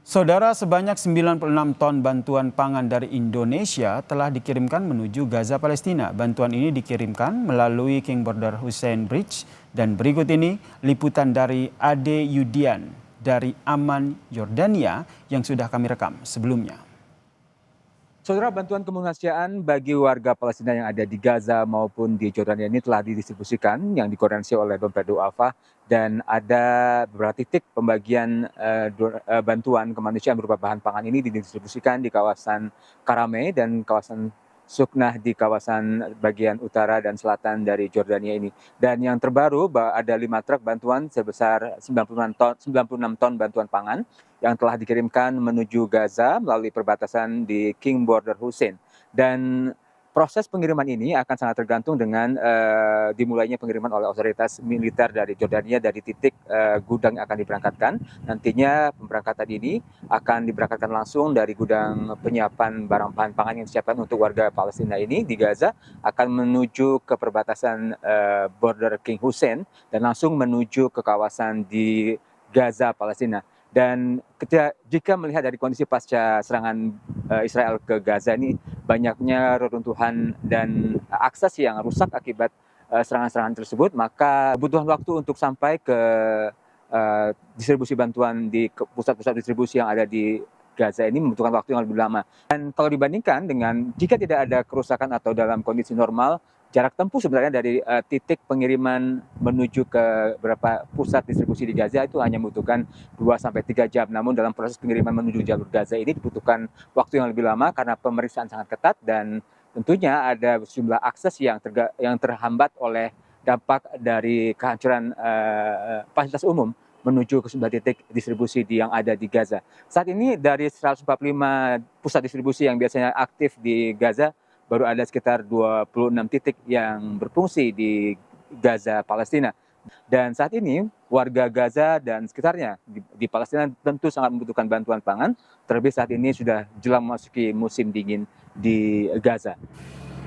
Saudara, sebanyak 96 ton bantuan pangan dari Indonesia telah dikirimkan menuju Gaza, Palestina. Bantuan ini dikirimkan melalui King Border Hussein Bridge. Dan berikut ini liputan dari Ade Yudian dari Amman, Yordania yang sudah kami rekam sebelumnya. Saudara, bantuan kemanusiaan bagi warga Palestina yang ada di Gaza maupun di Jordania ini telah didistribusikan yang dikoordinasi oleh Bempeda Al-Falah, dan ada beberapa titik pembagian bantuan kemanusiaan berupa bahan pangan ini didistribusikan di kawasan Karame dan kawasan Suknah di kawasan bagian utara dan selatan dari Jordania ini. Dan yang terbaru ada 5 truk bantuan sebesar 96 ton bantuan pangan yang telah dikirimkan menuju Gaza melalui perbatasan di King Border Hussein. Dan proses pengiriman ini akan sangat tergantung dengan dimulainya pengiriman oleh otoritas militer dari Jordania dari titik gudang yang akan diberangkatkan. Nantinya pemberangkatan ini akan diberangkatkan langsung dari gudang penyiapan barang bahan pangan yang disiapkan untuk warga Palestina ini di Gaza, akan menuju ke perbatasan border King Hussein dan langsung menuju ke kawasan di Gaza, Palestina. Dan jika melihat dari kondisi pasca serangan Israel ke Gaza ini, banyaknya reruntuhan dan akses yang rusak akibat serangan-serangan tersebut, maka kebutuhan waktu untuk sampai ke distribusi bantuan di pusat-pusat distribusi yang ada di Gaza ini membutuhkan waktu yang lebih lama. Dan kalau dibandingkan dengan jika tidak ada kerusakan atau dalam kondisi normal, jarak tempuh sebenarnya dari titik pengiriman menuju ke beberapa pusat distribusi di Gaza itu hanya membutuhkan 2-3 jam. Namun dalam proses pengiriman menuju jalur Gaza ini dibutuhkan waktu yang lebih lama karena pemeriksaan sangat ketat, dan tentunya ada sejumlah akses yang terhambat oleh dampak dari kehancuran fasilitas umum menuju ke sejumlah titik distribusi yang ada di Gaza. Saat ini dari 145 pusat distribusi yang biasanya aktif di Gaza, baru ada sekitar 26 titik yang berfungsi di Gaza, Palestina. Dan saat ini warga Gaza dan sekitarnya di Palestina tentu sangat membutuhkan bantuan pangan, terlebih saat ini sudah jelang memasuki musim dingin di Gaza.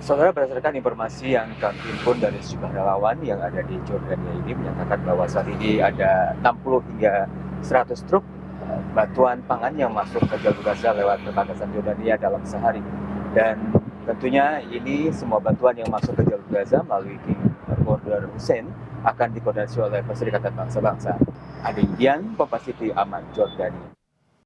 Saudara, berdasarkan informasi yang kami himpun dari sejumlah relawan yang ada di Jordania ini menyatakan bahwa saat ini ada 60 hingga 100 truk bantuan pangan yang masuk ke jalur Gaza lewat perbatasan Jordania dalam sehari. Dan tentunya ini semua bantuan yang masuk ke jalur Gaza melalui King Border Hussein akan dikoordinasi oleh Perserikatan Bangsa-Bangsa. Ade Yudian, Kompas TV, Amman, Jordania.